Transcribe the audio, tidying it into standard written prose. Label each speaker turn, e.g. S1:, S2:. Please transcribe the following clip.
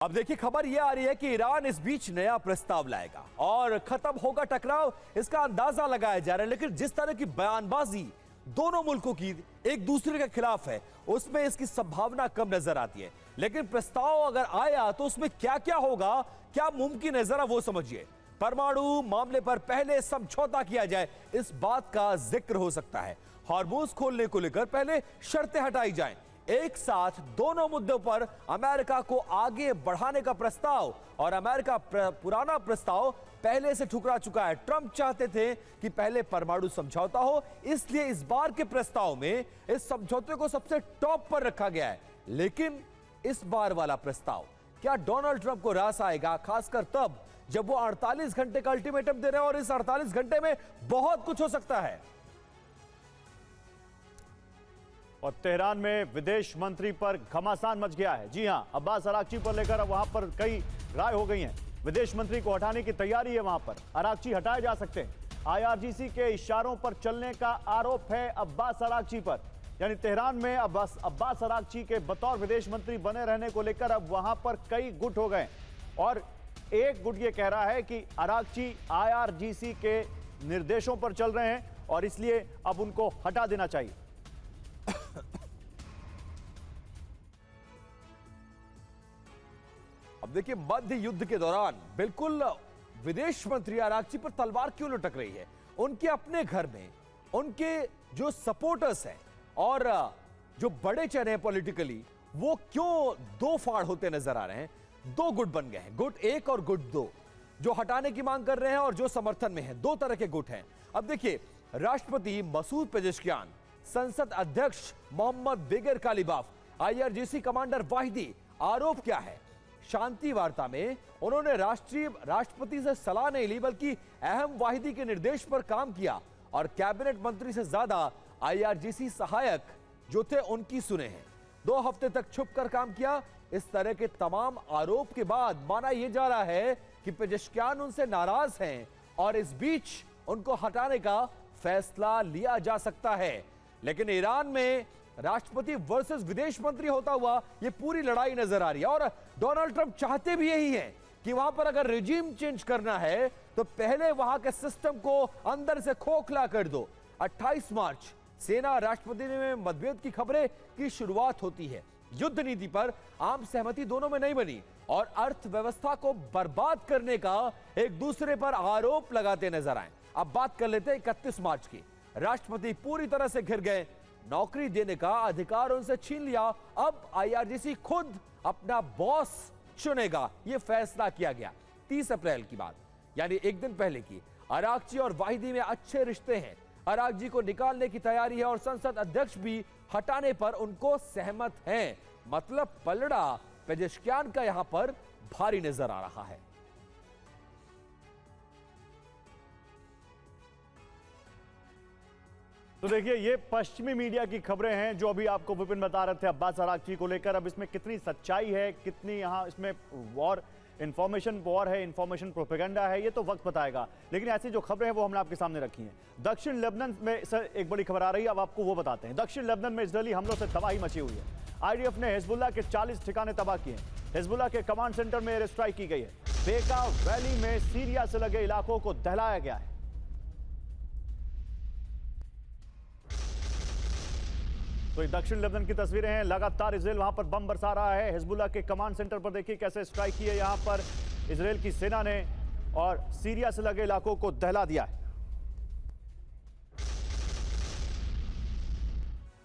S1: अब देखिए, खबर यह आ रही है कि ईरान इस बीच नया प्रस्ताव लाएगा और खत्म होगा टकराव, इसका अंदाजा लगाया जा रहा है। लेकिन जिस तरह की बयानबाजी दोनों मुल्कों की एक दूसरे के खिलाफ है, उसमें इसकी संभावना कम नजर आती है। लेकिन प्रस्ताव अगर आया तो उसमें क्या क्या होगा, क्या मुमकिन है, जरा वो समझिए। परमाणु मामले पर पहले समझौता किया जाए, इस बात का जिक्र हो सकता है। हॉर्मोज खोलने को लेकर पहले शर्तें हटाई जाएं। एक साथ दोनों मुद्दों पर अमेरिका को आगे बढ़ाने का प्रस्ताव, और अमेरिका पुराना प्रस्ताव पहले से ठुकरा चुका है। ट्रंप चाहते थे कि पहले परमाणु समझौता हो, इसलिए इस बार के प्रस्ताव में इस समझौते को सबसे टॉप पर रखा गया है। लेकिन इस बार वाला प्रस्ताव क्या डोनाल्ड ट्रंप को रास आएगा, खासकर तब जब वो 48 घंटे का अल्टीमेटम दे रहे हैं और इस 48 घंटे में बहुत कुछ हो सकता है।
S2: और तेहरान में विदेश मंत्री पर घमासान मच गया है। जी हां, अब्बास अरागची पर लेकर अब वहां पर कई राय हो गई हैं। विदेश मंत्री को हटाने की तैयारी है। वहां पर अरागची हटाए जा सकते हैं। आईआरजीसी के इशारों पर चलने का आरोप है अब्बास अरागची पर। यानी तेहरान में अब्बास अरागची के बतौर विदेश मंत्री बने रहने को लेकर अब वहां पर कई गुट हो गए। और एक गुट ये कह रहा है कि अरागची आईआरजीसी के निर्देशों पर चल रहे हैं और इसलिए अब उनको हटा देना चाहिए।
S1: अब देखिए, मध्य युद्ध के दौरान बिल्कुल विदेश मंत्री अरागची पर तलवार क्यों लटक रही है। उनके अपने घर में उनके जो सपोर्टर्स हैं और जो बड़े चेहरे हैं पॉलिटिकली, वो क्यों दो फाड़ होते नजर आ रहे हैं। दो गुट बन गए हैं, गुट एक और गुट दो, जो हटाने की मांग कर रहे हैं और जो समर्थन में है। दो तरह के गुट हैं। अब देखिए, राष्ट्रपति मसूद पेजेश्कियान, संसद अध्यक्ष मोहम्मद बेगर कालिबाफ, आईआरजीसी कमांडर वाहिदी। आरोप क्या है? शांति वार्ता में उन्होंने राष्ट्रपति से सलाह नहीं ली, बल्कि अहम वाहिदी के निर्देश पर काम किया और कैबिनेट मंत्री से ज्यादा आईआरजीसी सहायक जो थे उनकी सुने हैं। 2 हफ्ते तक छुपकर काम किया। इस तरह के तमाम आरोप के बाद माना यह जा रहा है कि पेजेश्कियान उनसे नाराज हैं और इस बीच उनको हटाने का फैसला लिया जा सकता है। लेकिन ईरान में राष्ट्रपति वर्सेस विदेश मंत्री होता हुआ यह पूरी लड़ाई नजर आ रही है। और डोनाल्ड ट्रंप चाहते भी यही है कि वहां पर अगर रिजीम चेंज करना है तो पहले वहां के सिस्टम को अंदर से खोखला कर दो। 28 मार्च सेना राष्ट्रपति में मतभेद की खबरें की शुरुआत होती है। युद्ध नीति पर आम सहमति दोनों में नहीं बनी और अर्थव्यवस्था को बर्बाद करने का एक दूसरे पर आरोप लगाते नजर आए। अब बात कर लेते हैं 31 मार्च की। राष्ट्रपति पूरी तरह से घिर गए। नौकरी देने का अधिकार उनसे छीन लिया। अब आईआरजीसी खुद अपना बॉस चुनेगा, यह फैसला किया गया। 30 अप्रैल की बात, यानी एक दिन पहले की। अरागची और वाहिदी में अच्छे रिश्ते हैं। अरागची को निकालने की तैयारी है और संसद अध्यक्ष भी हटाने पर उनको सहमत हैं। मतलब पलड़ा पेजेश्कियान का यहां पर भारी नजर आ रहा है।
S2: तो देखिए, ये पश्चिमी मीडिया की खबरें हैं जो अभी आपको विपिन बता रहे थे अब्बास अरागची को लेकर। अब इसमें कितनी सच्चाई है, कितनी यहाँ इसमें वॉर है, इंफॉर्मेशन प्रोपेगेंडा है, ये तो वक्त बताएगा। लेकिन ऐसी जो खबरें हैं वो हमने आपके सामने रखी हैं। दक्षिण लेबनान में सर एक बड़ी खबर आ रही है, अब आपको वो बताते हैं। दक्षिण लेबनान में इजरायली हमलों से तबाही मची हुई है। आईडीएफ ने हिजबुल्लाह के 40 ठिकाने तबाह किए हैं। हिजबुल्लाह के कमांड सेंटर में एयर स्ट्राइक की गई है। बेका वैली में सीरिया से लगे इलाकों को दहलाया गया है। तो दक्षिण लेबनान की तस्वीरें हैं। लगातार इजराइल वहां पर बम बरसा रहा है। हिजबुल्लाह के कमांड सेंटर पर देखिए कैसे स्ट्राइक की है यहां पर इजराइल की सेना ने और सीरिया से लगे इलाकों को दहला दिया है।